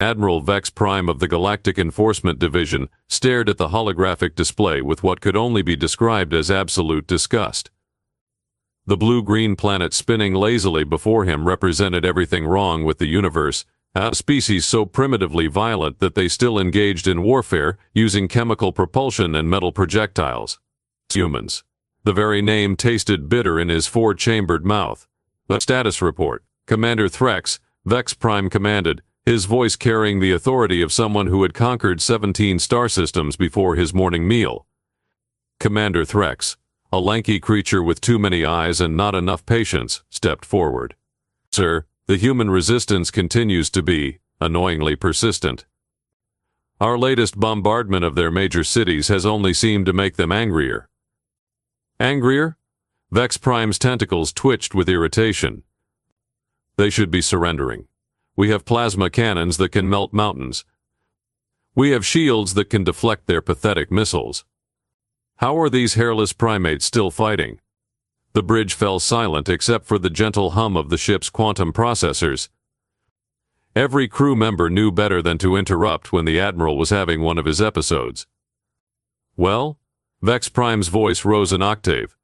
Admiral Vex Prime of the Galactic Enforcement Division stared at the holographic display with what could only be described as absolute disgust. The blue-green planet spinning lazily before him represented everything wrong with the universe, a species so primitively violent that they still engaged in warfare using chemical propulsion and metal projectiles. Humans. The very name tasted bitter in his four-chambered mouth. The status report. Commander Threx, Vex Prime commanded, his voice carrying the authority of someone who had conquered 17 star systems before his morning meal. Commander Threx, a lanky creature with too many eyes and not enough patience, stepped forward. Sir, the human resistance continues to be annoyingly persistent. Our latest bombardment of their major cities has only seemed to make them angrier. Angrier? Vex Prime's tentacles twitched with irritation. They should be surrendering. We have plasma cannons that can melt mountains. We have shields that can deflect their pathetic missiles. How are these hairless primates still fighting? The bridge fell silent except for the gentle hum of the ship's quantum processors. Every crew member knew better than to interrupt when the Admiral was having one of his episodes. Well? Vex Prime's voice rose an octave.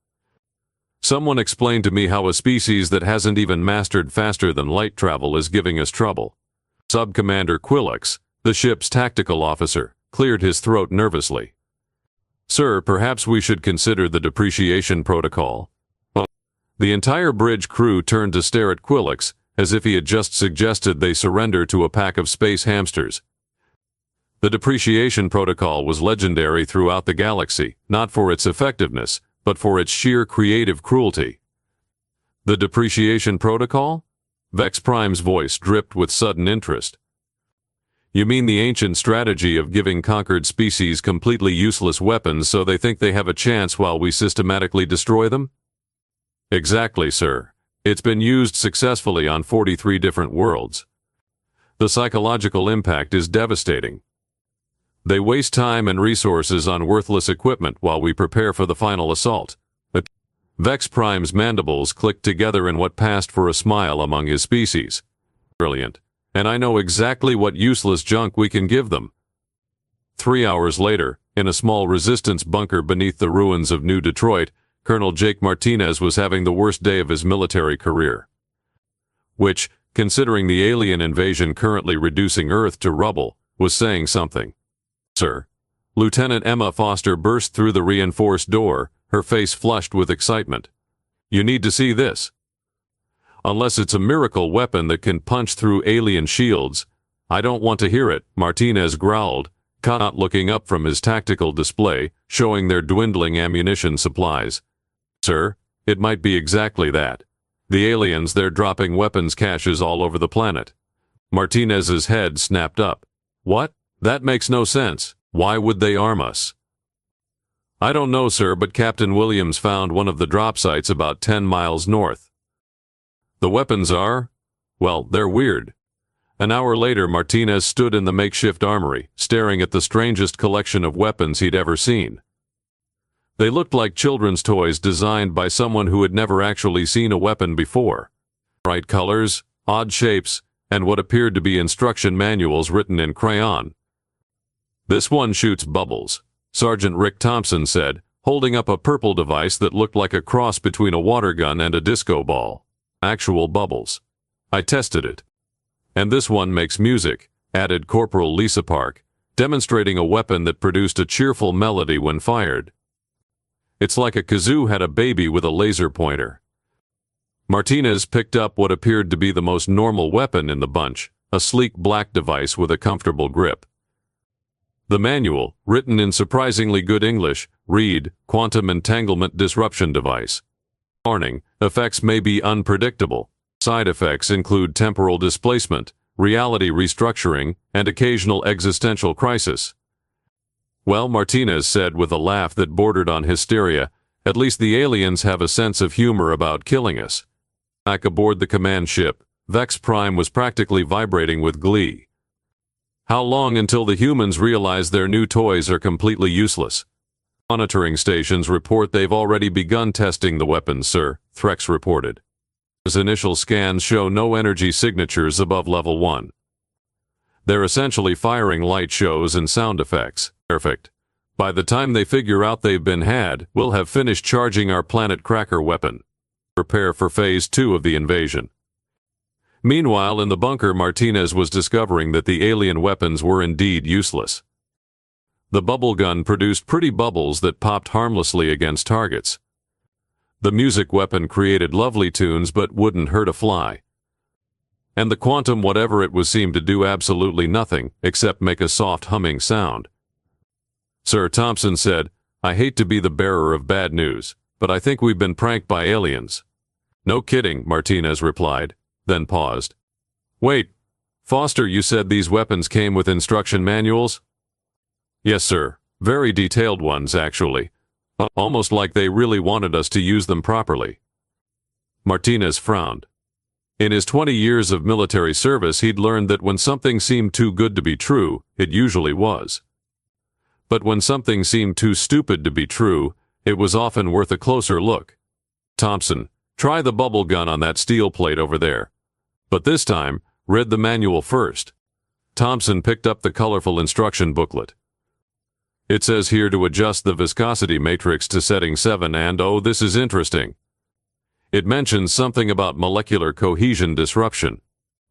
Someone explained to me how a species that hasn't even mastered faster than light travel is giving us trouble. Sub-Commander Quillix, the ship's tactical officer, cleared his throat nervously. Sir, perhaps we should consider the depreciation protocol. The entire bridge crew turned to stare at Quillix, as if he had just suggested they surrender to a pack of space hamsters. The depreciation protocol was legendary throughout the galaxy, not for its effectiveness, but for its sheer creative cruelty. The depreciation protocol? Vex Prime's voice dripped with sudden interest. You mean the ancient strategy of giving conquered species completely useless weapons so they think they have a chance while we systematically destroy them? Exactly, sir. It's been used successfully on 43 different worlds. The psychological impact is devastating. They waste time and resources on worthless equipment while we prepare for the final assault. Vex Prime's mandibles clicked together in what passed for a smile among his species. Brilliant. And I know exactly what useless junk we can give them. 3 hours later, in a small resistance bunker beneath the ruins of New Detroit, Colonel Jake Martinez was having the worst day of his military career. Which, considering the alien invasion currently reducing Earth to rubble, was saying something. Sir. Lieutenant Emma Foster burst through the reinforced door, her face flushed with excitement. You need to see this. Unless it's a miracle weapon that can punch through alien shields, I don't want to hear it, Martinez growled, not looking up from his tactical display, showing their dwindling ammunition supplies. Sir, it might be exactly that. The aliens, they're dropping weapons caches all over the planet. Martinez's head snapped up. What? That makes no sense. Why would they arm us? I don't know, sir, but Captain Williams found one of the drop sites about 10 miles north. The weapons are, well, they're weird. An hour later, Martinez stood in the makeshift armory, staring at the strangest collection of weapons he'd ever seen. They looked like children's toys designed by someone who had never actually seen a weapon before. Bright colors, odd shapes, and what appeared to be instruction manuals written in crayon. This one shoots bubbles, Sergeant Rick Thompson said, holding up a purple device that looked like a cross between a water gun and a disco ball. Actual bubbles. I tested it. And this one makes music, added Corporal Lisa Park, demonstrating a weapon that produced a cheerful melody when fired. It's like a kazoo had a baby with a laser pointer. Martinez picked up what appeared to be the most normal weapon in the bunch, a sleek black device with a comfortable grip. The manual, written in surprisingly good English, read, Quantum Entanglement Disruption Device. Warning, effects may be unpredictable. Side effects include temporal displacement, reality restructuring, and occasional existential crisis. Well, Martinez said with a laugh that bordered on hysteria, at least the aliens have a sense of humor about killing us. Back aboard the command ship, Vex Prime was practically vibrating with glee. How long until the humans realize their new toys are completely useless? Monitoring stations report they've already begun testing the weapons, sir, Threx reported. His initial scans show no energy signatures above level 1. They're essentially firing light shows and sound effects. Perfect. By the time they figure out they've been had, we'll have finished charging our planet cracker weapon. Prepare for Phase 2 of the invasion. Meanwhile, in the bunker, Martinez was discovering that the alien weapons were indeed useless. The bubble gun produced pretty bubbles that popped harmlessly against targets. The music weapon created lovely tunes but wouldn't hurt a fly. And the quantum whatever it was seemed to do absolutely nothing except make a soft humming sound. Sir Thompson said, "I hate to be the bearer of bad news, but I think we've been pranked by aliens." "No kidding," Martinez replied, then paused. "Wait, Foster, you said these weapons came with instruction manuals?" "Yes, sir. Very detailed ones, actually. Almost like they really wanted us to use them properly." Martinez frowned. In his 20 years of military service, he'd learned that when something seemed too good to be true, it usually was. But when something seemed too stupid to be true, it was often worth a closer look. "Thompson, try the bubble gun on that steel plate over there. But this time, read the manual first." Thompson picked up the colorful instruction booklet. "It says here to adjust the viscosity matrix to setting 7 and oh, this is interesting. It mentions something about molecular cohesion disruption."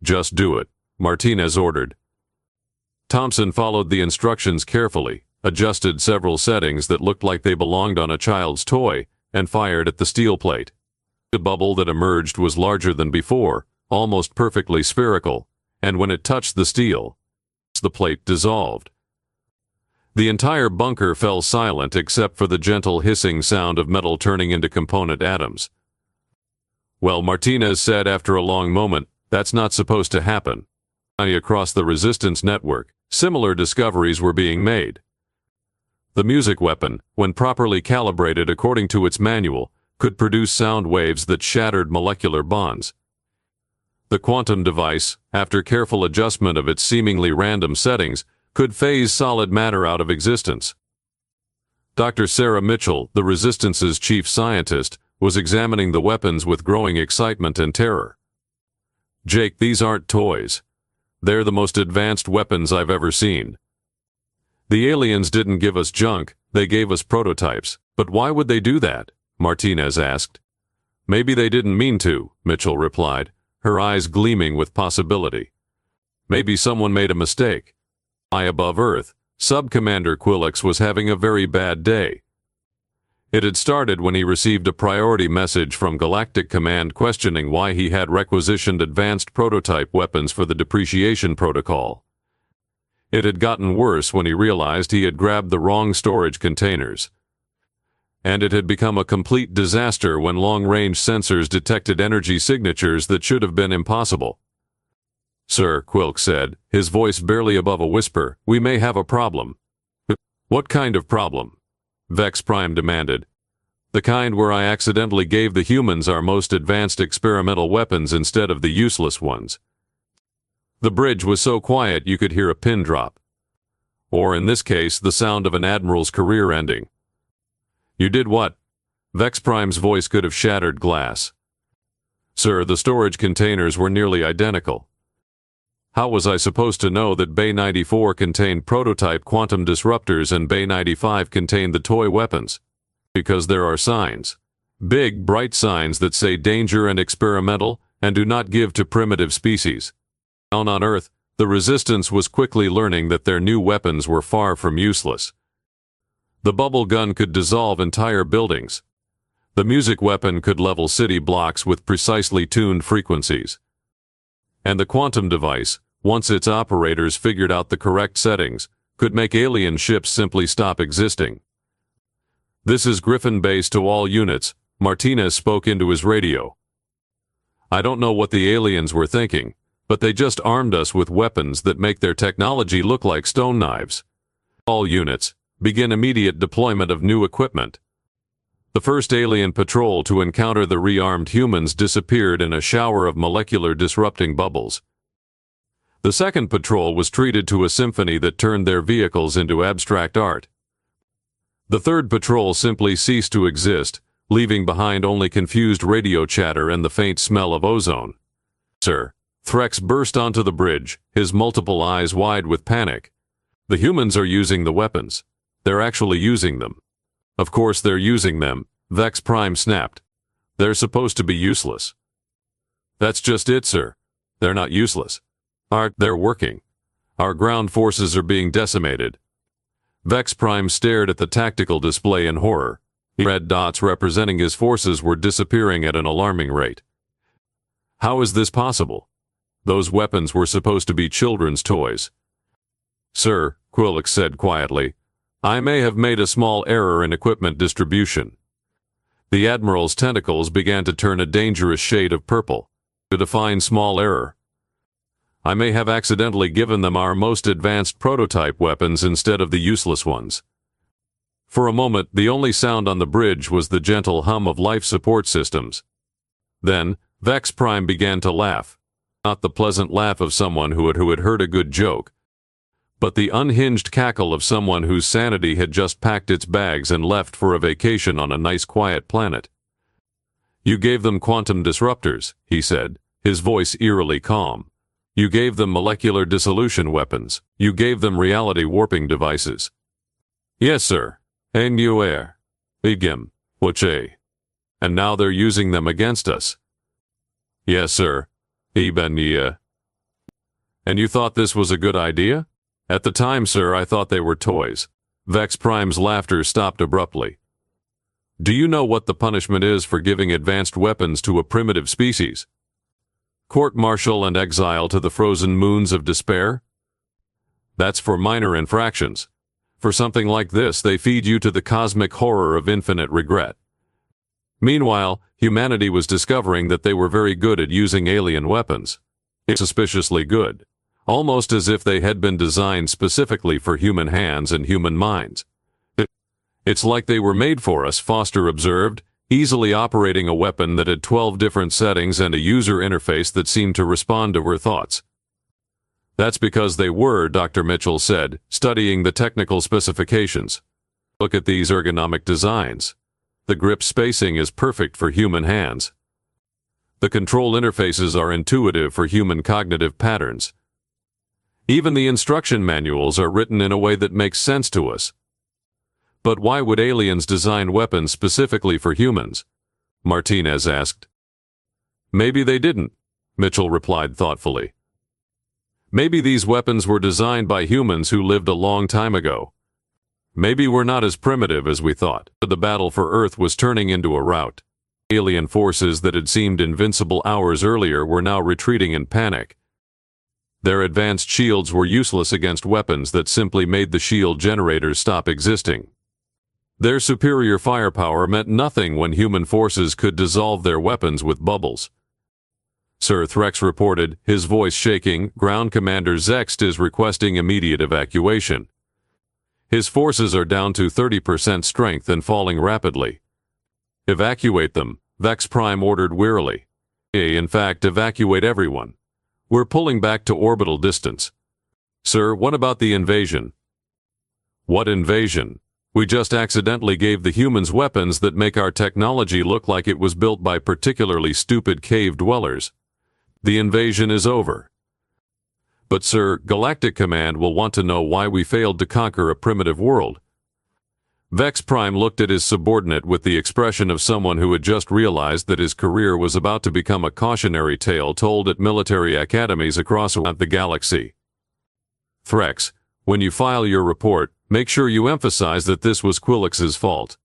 "Just do it," Martinez ordered. Thompson followed the instructions carefully, adjusted several settings that looked like they belonged on a child's toy, and fired at the steel plate. The bubble that emerged was larger than before, almost perfectly spherical, and when it touched the steel, the plate dissolved. The entire bunker fell silent except for the gentle hissing sound of metal turning into component atoms. "Well," Martinez said after a long moment, "that's not supposed to happen." Across the resistance network, similar discoveries were being made. The music weapon, when properly calibrated according to its manual, could produce sound waves that shattered molecular bonds. The quantum device, after careful adjustment of its seemingly random settings, could phase solid matter out of existence. Dr. Sarah Mitchell, the Resistance's chief scientist, was examining the weapons with growing excitement and terror. "Jake, these aren't toys. They're the most advanced weapons I've ever seen. The aliens didn't give us junk, they gave us prototypes. But why would they do that?" Martinez asked. "Maybe they didn't mean to," Mitchell replied, her eyes gleaming with possibility. "Maybe someone made a mistake. High above Earth, Sub-Commander Quillix was having a very bad day. It had started when he received a priority message from Galactic Command questioning why he had requisitioned advanced prototype weapons for the depreciation protocol. It had gotten worse when he realized he had grabbed the wrong storage containers. And it had become a complete disaster when long-range sensors detected energy signatures that should have been impossible. "Sir," Quilk said, his voice barely above a whisper, "we may have a problem." "What kind of problem?" Vex Prime demanded. "The kind where I accidentally gave the humans our most advanced experimental weapons instead of the useless ones." The bridge was so quiet you could hear a pin drop. Or in this case, the sound of an admiral's career ending. "You did what?" Vex Prime's voice could have shattered glass. "Sir, the storage containers were nearly identical. How was I supposed to know that Bay 94 contained prototype quantum disruptors and Bay 95 contained the toy weapons? Because there are signs. Big, bright signs that say danger and experimental and do not give to primitive species. Down on Earth, the Resistance was quickly learning that their new weapons were far from useless. The bubble gun could dissolve entire buildings. The music weapon could level city blocks with precisely tuned frequencies. And the quantum device, once its operators figured out the correct settings, could make alien ships simply stop existing. "This is Griffin Base to all units," Martinez spoke into his radio. "I don't know what the aliens were thinking, but they just armed us with weapons that make their technology look like stone knives. All units, begin immediate deployment of new equipment." The first alien patrol to encounter the rearmed humans disappeared in a shower of molecular disrupting bubbles. The second patrol was treated to a symphony that turned their vehicles into abstract art. The third patrol simply ceased to exist, leaving behind only confused radio chatter and the faint smell of ozone. "Sir, Threx burst onto the bridge, his multiple eyes wide with panic. The humans are using the weapons. They're actually using them. Of course they're using them, Vex Prime snapped. They're supposed to be useless. That's just it, sir. They're not useless. They're working. Our ground forces are being decimated. Vex Prime stared at the tactical display in horror. Red dots representing his forces were disappearing at an alarming rate. How is this possible? Those weapons were supposed to be children's toys. Sir, Quillix said quietly, I may have made a small error in equipment distribution. The Admiral's tentacles began to turn a dangerous shade of purple. To define small error. I may have accidentally given them our most advanced prototype weapons instead of the useless ones. For a moment, the only sound on the bridge was the gentle hum of life support systems. Then, Vex Prime began to laugh. Not the pleasant laugh of someone who had heard a good joke, but the unhinged cackle of someone whose sanity had just packed its bags and left for a vacation on a nice quiet planet. You gave them quantum disruptors, he said, his voice eerily calm. You gave them molecular dissolution weapons. You gave them reality warping devices. Yes, sir. And you are. Igim. Wache. And now they're using them against us. Yes, sir. Ibania. And you thought this was a good idea? At the time, sir, I thought they were toys. Vex Prime's laughter stopped abruptly. Do you know what the punishment is for giving advanced weapons to a primitive species? Court-martial and exile to the frozen moons of despair? That's for minor infractions. For something like this, they feed you to the cosmic horror of infinite regret. Meanwhile, humanity was discovering that they were very good at using alien weapons. Suspiciously good. Almost as if they had been designed specifically for human hands and human minds. It's like they were made for us, Foster observed, easily operating a weapon that had 12 different settings and a user interface that seemed to respond to her thoughts. That's because they were, Dr. Mitchell said, studying the technical specifications. Look at these ergonomic designs. The grip spacing is perfect for human hands. The control interfaces are intuitive for human cognitive patterns. Even the instruction manuals are written in a way that makes sense to us. But why would aliens design weapons specifically for humans? Martinez asked. Maybe they didn't, Mitchell replied thoughtfully. Maybe these weapons were designed by humans who lived a long time ago. Maybe we're not as primitive as we thought. The battle for Earth was turning into a rout. Alien forces that had seemed invincible hours earlier were now retreating in panic. Their advanced shields were useless against weapons that simply made the shield generators stop existing. Their superior firepower meant nothing when human forces could dissolve their weapons with bubbles. Sir Threx reported, his voice shaking, Ground Commander Zext is requesting immediate evacuation. His forces are down to 30% strength and falling rapidly. Evacuate them, Vex Prime ordered wearily. In fact, evacuate everyone. We're pulling back to orbital distance. Sir, what about the invasion? What invasion? We just accidentally gave the humans weapons that make our technology look like it was built by particularly stupid cave dwellers. The invasion is over. But sir, Galactic Command will want to know why we failed to conquer a primitive world. Vex Prime looked at his subordinate with the expression of someone who had just realized that his career was about to become a cautionary tale told at military academies across the galaxy. Threx, when you file your report, make sure you emphasize that this was Quillix's fault.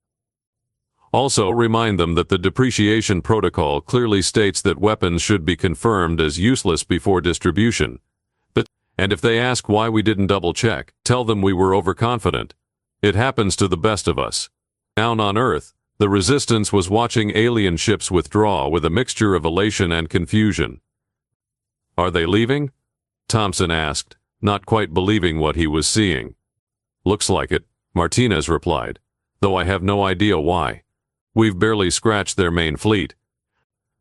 Also remind them that the depreciation protocol clearly states that weapons should be confirmed as useless before distribution. And if they ask why we didn't double-check, tell them we were overconfident. It happens to the best of us. Down on Earth, the Resistance was watching alien ships withdraw with a mixture of elation and confusion. Are they leaving? Thompson asked, not quite believing what he was seeing. Looks like it, Martinez replied, though I have no idea why. We've barely scratched their main fleet.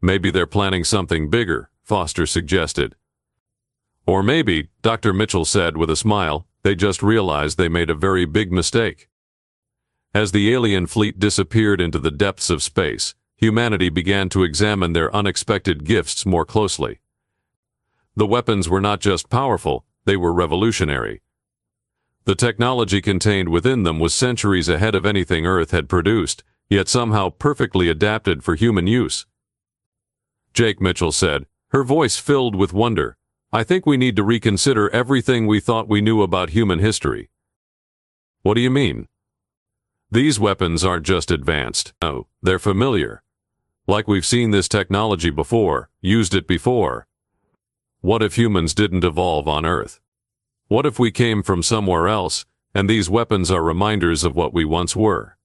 Maybe they're planning something bigger, Foster suggested. Or maybe, Dr. Mitchell said with a smile, they just realized they made a very big mistake. As the alien fleet disappeared into the depths of space, humanity began to examine their unexpected gifts more closely. The weapons were not just powerful, they were revolutionary. The technology contained within them was centuries ahead of anything Earth had produced, yet somehow perfectly adapted for human use. Jake, Mitchell said, her voice filled with wonder. I think we need to reconsider everything we thought we knew about human history. What do you mean? These weapons aren't just advanced. No, they're familiar. Like we've seen this technology before, used it before. What if humans didn't evolve on Earth? What if we came from somewhere else, and these weapons are reminders of what we once were?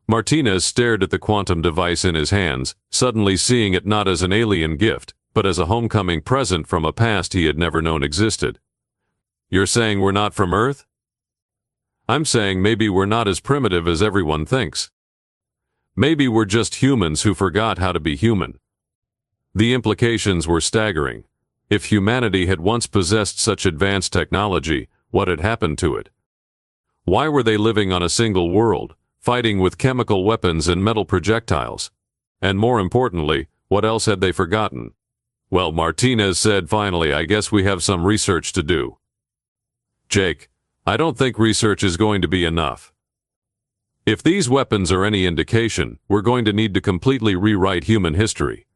Martinez stared at the quantum device in his hands, suddenly seeing it not as an alien gift, but as a homecoming present from a past he had never known existed. You're saying we're not from Earth? I'm saying maybe we're not as primitive as everyone thinks. Maybe we're just humans who forgot how to be human. The implications were staggering. If humanity had once possessed such advanced technology, what had happened to it? Why were they living on a single world, fighting with chemical weapons and metal projectiles? And more importantly, what else had they forgotten? Well, Martinez said finally, I guess we have some research to do. Jake, I don't think research is going to be enough. If these weapons are any indication, we're going to need to completely rewrite human history.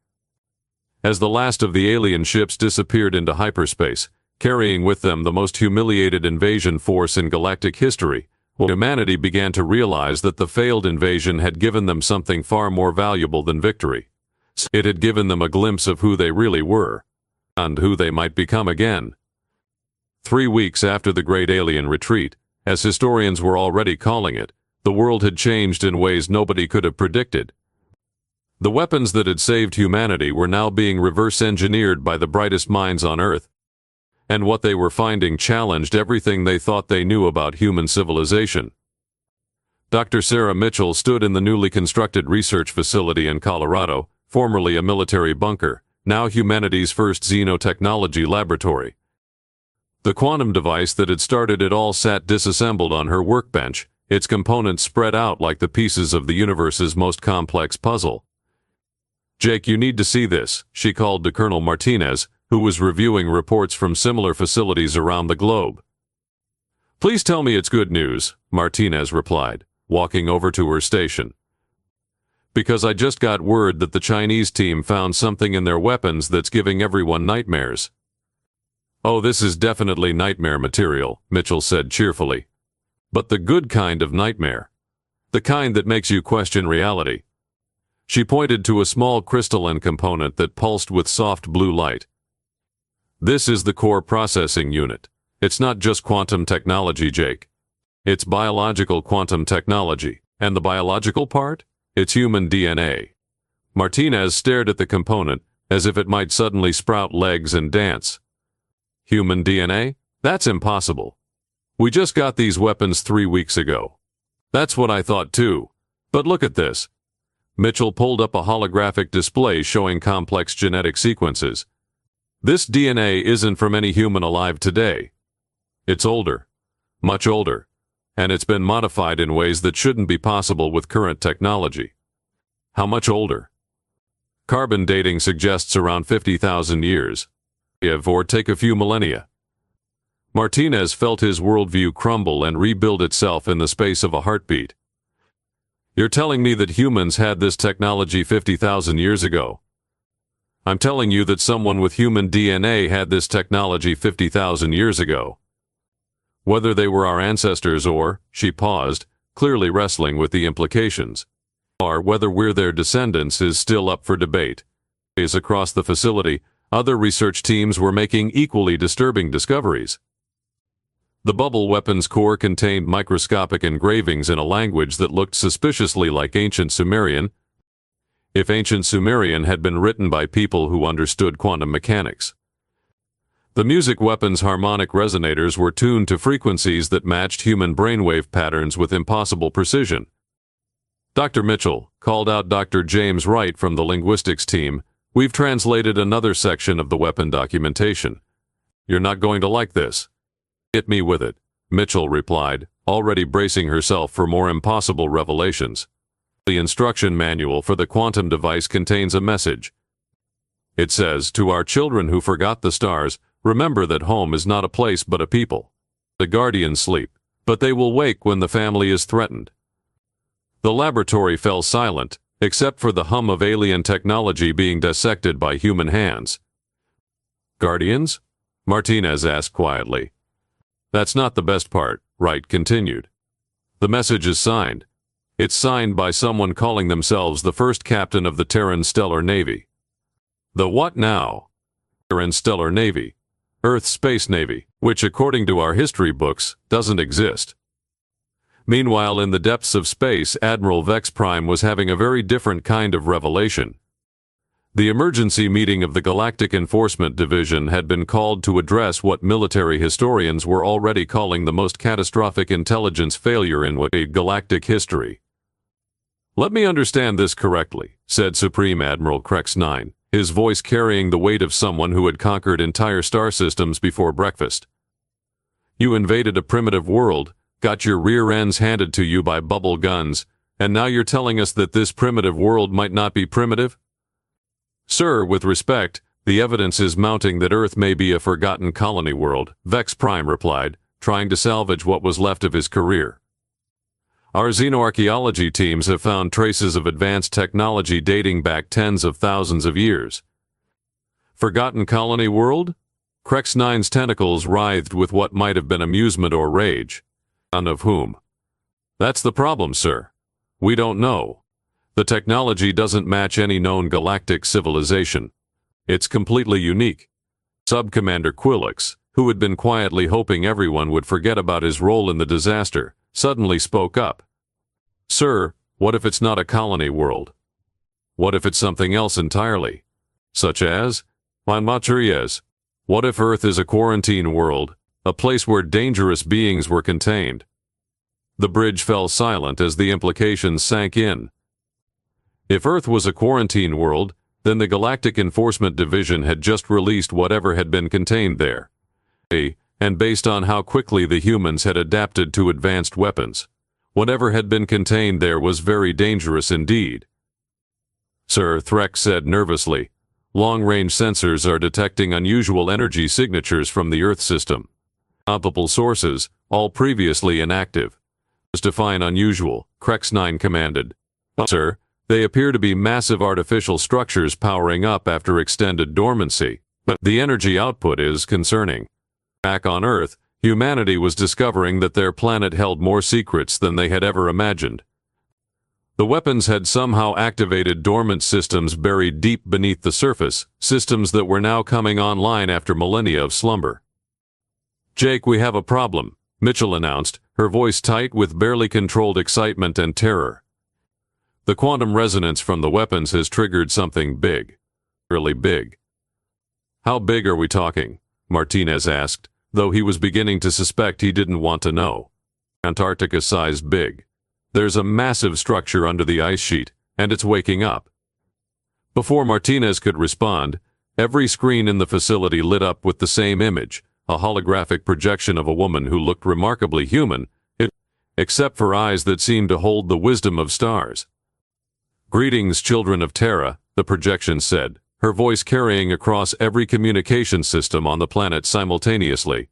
As the last of the alien ships disappeared into hyperspace, carrying with them the most humiliated invasion force in galactic history, humanity began to realize that the failed invasion had given them something far more valuable than victory. It had given them a glimpse of who they really were, and who they might become again. 3 weeks after the Great Alien Retreat, as historians were already calling it, the world had changed in ways nobody could have predicted. The weapons that had saved humanity were now being reverse-engineered by the brightest minds on Earth, and what they were finding challenged everything they thought they knew about human civilization. Dr. Sarah Mitchell stood in the newly constructed research facility in Colorado, formerly a military bunker, now humanity's first xenotechnology laboratory. The quantum device that had started it all sat disassembled on her workbench, its components spread out like the pieces of the universe's most complex puzzle. Jake, you need to see this, she called to Colonel Martinez, who was reviewing reports from similar facilities around the globe. Please tell me it's good news, Martinez replied, walking over to her station. Because I just got word that the Chinese team found something in their weapons that's giving everyone nightmares. Oh, this is definitely nightmare material, Mitchell said cheerfully. But the good kind of nightmare. The kind that makes you question reality. She pointed to a small crystalline component that pulsed with soft blue light. This is the core processing unit. It's not just quantum technology, Jake. It's biological quantum technology. And the biological part? It's human DNA. Martinez stared at the component, as if it might suddenly sprout legs and dance. Human DNA? That's impossible. We just got these weapons 3 weeks ago. That's what I thought too. But look at this. Mitchell pulled up a holographic display showing complex genetic sequences. This DNA isn't from any human alive today. It's older. Much older. And it's been modified in ways that shouldn't be possible with current technology. How much older? Carbon dating suggests around 50,000 years. Or take a few millennia. Martinez felt his worldview crumble and rebuild itself in the space of a heartbeat. You're telling me that humans had this technology 50,000 years ago? I'm telling you that someone with human DNA had this technology 50,000 years ago. Whether they were our ancestors or, she paused, clearly wrestling with the implications, or whether we're their descendants is still up for debate. Across the facility, other research teams were making equally disturbing discoveries. The bubble weapons core contained microscopic engravings in a language that looked suspiciously like ancient Sumerian, if ancient Sumerian had been written by people who understood quantum mechanics. The music weapons' harmonic resonators were tuned to frequencies that matched human brainwave patterns with impossible precision. Dr. Mitchell called out Dr. James Wright from the linguistics team. We've translated another section of the weapon documentation. You're not going to like this. Hit me with it, Mitchell replied, already bracing herself for more impossible revelations. The instruction manual for the quantum device contains a message. It says, "To our children who forgot the stars, remember that home is not a place but a people. The guardians sleep, but they will wake when the family is threatened." The laboratory fell silent, except for the hum of alien technology being dissected by human hands. "Guardians?" Martinez asked quietly. "That's not the best part," Wright continued. "The message is signed. It's signed by someone calling themselves the first captain of the Interstellar Navy." "The what now?" "Interstellar Navy. Earth's Space Navy, which according to our history books, doesn't exist." Meanwhile, in the depths of space, Admiral Vex Prime was having a very different kind of revelation. The emergency meeting of the Galactic Enforcement Division had been called to address what military historians were already calling the most catastrophic intelligence failure in galactic history. "Let me understand this correctly," said Supreme Admiral Krex 9, his voice carrying the weight of someone who had conquered entire star systems before breakfast. "You invaded a primitive world, got your rear ends handed to you by bubble guns, and now you're telling us that this primitive world might not be primitive?" "Sir, with respect, the evidence is mounting that Earth may be a forgotten colony world," Vex Prime replied, trying to salvage what was left of his career. "Our xenoarchaeology teams have found traces of advanced technology dating back tens of thousands of years." "Forgotten colony world?" Krex 9's tentacles writhed with what might have been amusement or rage. "None of whom?" "That's the problem, sir. We don't know. The technology doesn't match any known galactic civilization. It's completely unique." Sub-Commander Quillix, who had been quietly hoping everyone would forget about his role in the disaster, suddenly spoke up. "Sir, what if it's not a colony world? What if it's something else entirely? Such as? Materias. What if Earth is a quarantine world, a place where dangerous beings were contained?" The bridge fell silent as the implications sank in. If Earth was a quarantine world, then the Galactic Enforcement Division had just released whatever had been contained there. And based on how quickly the humans had adapted to advanced weapons, whatever had been contained there was very dangerous indeed. "Sir," Threx said nervously, "long-range sensors are detecting unusual energy signatures from the Earth system. Multiple sources, all previously inactive." "Define unusual," Krex 9 commanded. "Sir, they appear to be massive artificial structures powering up after extended dormancy, but the energy output is concerning. Back on Earth, humanity was discovering that their planet held more secrets than they had ever imagined. The weapons had somehow activated dormant systems buried deep beneath the surface, systems that were now coming online after millennia of slumber." "Jake, we have a problem," Mitchell announced, her voice tight with barely controlled excitement and terror. "The quantum resonance from the weapons has triggered something big. Really big." "How big are we talking?" Martinez asked, though he was beginning to suspect he didn't want to know. "Antarctica-sized big. There's a massive structure under the ice sheet, and it's waking up." Before Martinez could respond, every screen in the facility lit up with the same image, a holographic projection of a woman who looked remarkably human, except for eyes that seemed to hold the wisdom of stars. "Greetings, children of Terra," the projection said, her voice carrying across every communication system on the planet simultaneously.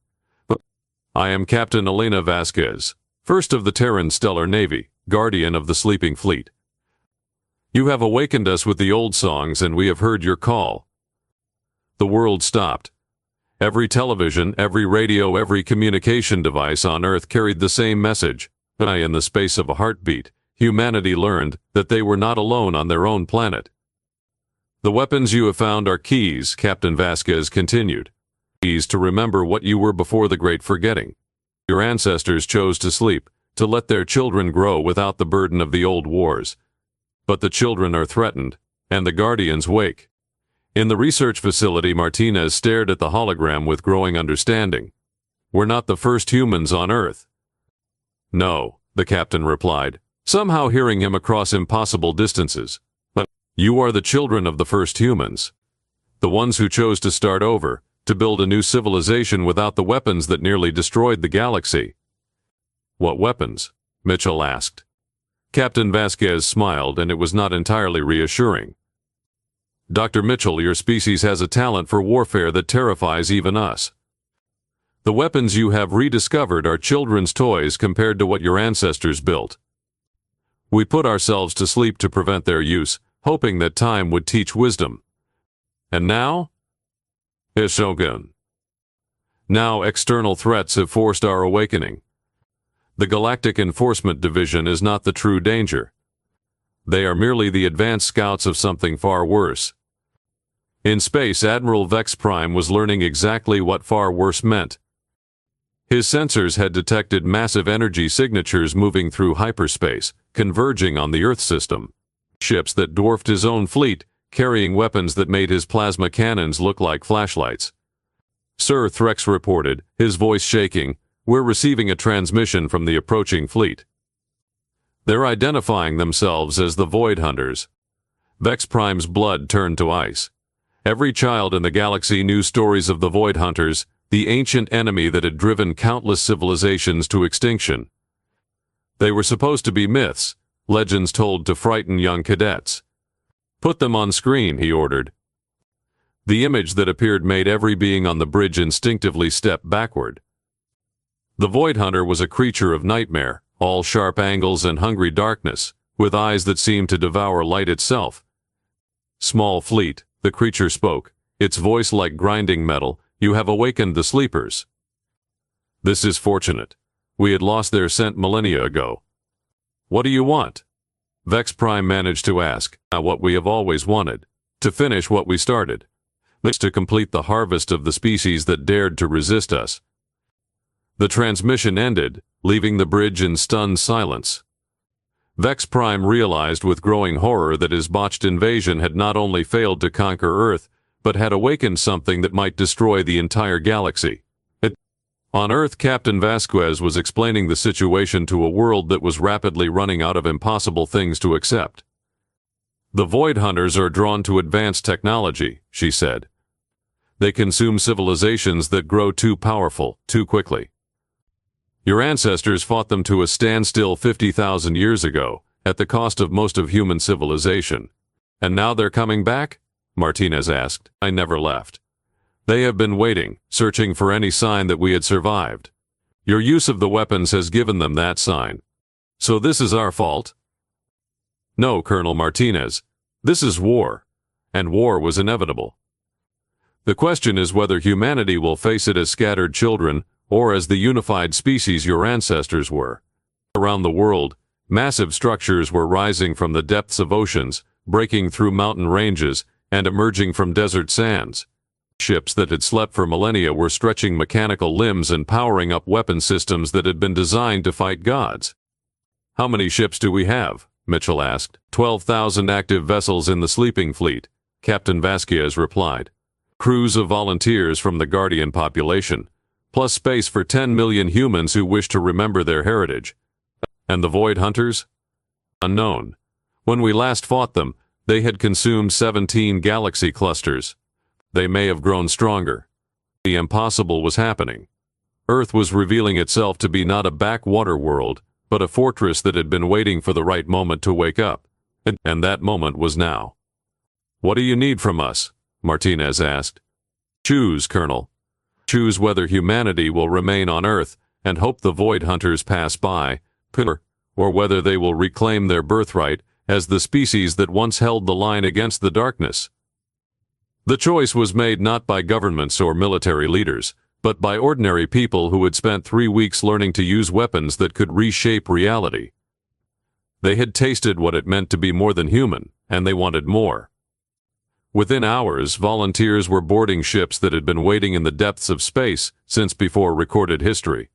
"I am Captain Elena Vasquez, first of the Interstellar Navy, guardian of the sleeping fleet. You have awakened us with the old songs and we have heard your call." The world stopped. Every television, every radio, every communication device on Earth carried the same message. In the space of a heartbeat, humanity learned that they were not alone on their own planet. "The weapons you have found are keys," Captain Vasquez continued. "Keys to remember what you were before the Great Forgetting. Your ancestors chose to sleep, to let their children grow without the burden of the old wars. But the children are threatened, and the guardians wake." In the research facility, Martinez stared at the hologram with growing understanding. "We're not the first humans on Earth." "No," the captain replied, somehow hearing him across impossible distances. "But you are the children of the first humans. The ones who chose to start over, to build a new civilization without the weapons that nearly destroyed the galaxy." "What weapons?" Mitchell asked. Captain Vasquez smiled, and it was not entirely reassuring. Dr. Mitchell, your species has a talent for warfare that terrifies even us. The weapons you have rediscovered are children's toys compared to what your ancestors built. We put ourselves to sleep to prevent their use, hoping that time would teach wisdom. And now? Shogun. Now external threats have forced our awakening. The Galactic Enforcement Division is not the true danger. They are merely the advanced scouts of something far worse. In space, Admiral Vex Prime was learning exactly what far worse meant. His sensors had detected massive energy signatures moving through hyperspace, converging on the Earth system. Ships that dwarfed his own fleet, carrying weapons that made his plasma cannons look like flashlights. Sir Threx reported, his voice shaking, "We're receiving a transmission from the approaching fleet. They're identifying themselves as the Void Hunters." Vex Prime's blood turned to ice. Every child in the galaxy knew stories of the Void Hunters, the ancient enemy that had driven countless civilizations to extinction. They were supposed to be myths, legends told to frighten young cadets. "Put them on screen," he ordered. The image that appeared made every being on the bridge instinctively step backward. The Void Hunter was a creature of nightmare, all sharp angles and hungry darkness, with eyes that seemed to devour light itself. "Small fleet," the creature spoke, its voice like grinding metal, "you have awakened the sleepers. This is fortunate. We had lost their scent millennia ago." "What do you want?" Vex Prime managed to ask. "What we have always wanted. To finish what we started. This to complete the harvest of the species that dared to resist us." The transmission ended, leaving the bridge in stunned silence. Vex Prime realized with growing horror that his botched invasion had not only failed to conquer Earth, but had awakened something that might destroy the entire galaxy. On Earth, Captain Vasquez was explaining the situation to a world that was rapidly running out of impossible things to accept. "The Void Hunters are drawn to advanced technology," she said. "They consume civilizations that grow too powerful, too quickly. Your ancestors fought them to a standstill 50,000 years ago, at the cost of most of human civilization. And now they're coming back?" Martinez asked. "I never left. They have been waiting, searching for any sign that we had survived. Your use of the weapons has given them that sign. So this is our fault?" "No, Colonel Martinez. This is war. And war was inevitable. The question is whether humanity will face it as scattered children, or as the unified species your ancestors were." Around the world, massive structures were rising from the depths of oceans, breaking through mountain ranges, and emerging from desert sands. Ships that had slept for millennia were stretching mechanical limbs and powering up weapon systems that had been designed to fight gods. "How many ships do we have?" Mitchell asked. 12,000 active vessels in the sleeping fleet," Captain Vasquez replied. "Crews of volunteers from the Guardian population, plus space for 10 million humans who wish to remember their heritage." "And the Void Hunters?" "Unknown. When we last fought them, they had consumed 17 galaxy clusters. They may have grown stronger. The impossible was happening. Earth was revealing itself to be not a backwater world, but a fortress that had been waiting for the right moment to wake up. And that moment was now." "What do you need from us?" Martinez asked. "Choose, Colonel. Choose whether humanity will remain on Earth and hope the Void Hunters pass by, or whether they will reclaim their birthright as the species that once held the line against the darkness." The choice was made not by governments or military leaders, but by ordinary people who had spent 3 weeks learning to use weapons that could reshape reality. They had tasted what it meant to be more than human, and they wanted more. Within hours, volunteers were boarding ships that had been waiting in the depths of space since before recorded history.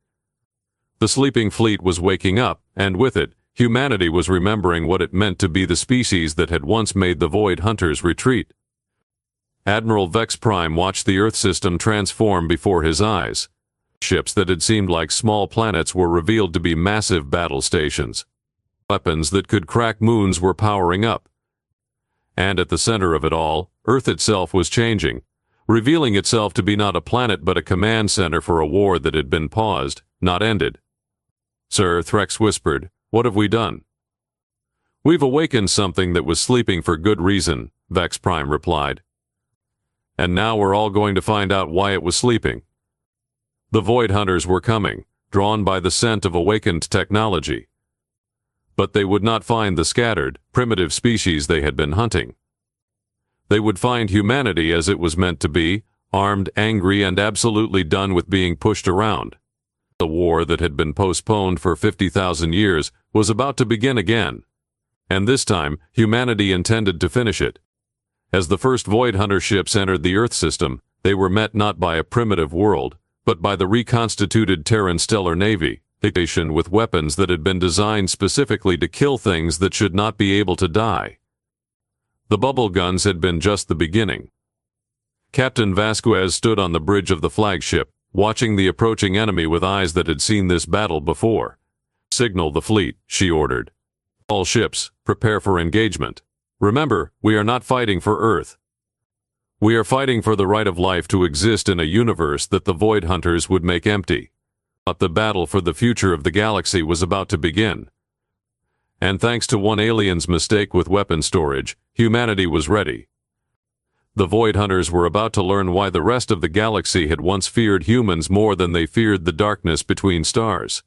The sleeping fleet was waking up, and with it, humanity was remembering what it meant to be the species that had once made the Void Hunters retreat. Admiral Vex Prime watched the Earth system transform before his eyes. Ships that had seemed like small planets were revealed to be massive battle stations. Weapons that could crack moons were powering up. And at the center of it all, Earth itself was changing, revealing itself to be not a planet but a command center for a war that had been paused, not ended. "Sir," Threx whispered, "what have we done?" "We've awakened something that was sleeping for good reason, Vex Prime replied. And now we're all going to find out why it was sleeping. The Void Hunters were coming, drawn by the scent of awakened technology. But they would not find the scattered, primitive species they had been hunting. They would find humanity as it was meant to be, armed, angry, and absolutely done with being pushed around. The war that had been postponed for 50,000 years was about to begin again. And this time, humanity intended to finish it. As the first Void Hunter ships entered the Earth system, they were met not by a primitive world, but by the reconstituted Terran Stellar Navy, station with weapons that had been designed specifically to kill things that should not be able to die. The bubble guns had been just the beginning. Captain Vasquez stood on the bridge of the flagship, watching the approaching enemy with eyes that had seen this battle before. "Signal the fleet," she ordered. "All ships, prepare for engagement. Remember, we are not fighting for Earth. We are fighting for the right of life to exist in a universe that the Void Hunters would make empty." But the battle for the future of the galaxy was about to begin. And thanks to one alien's mistake with weapon storage, humanity was ready. The Void Hunters were about to learn why the rest of the galaxy had once feared humans more than they feared the darkness between stars.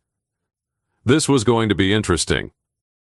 This was going to be interesting.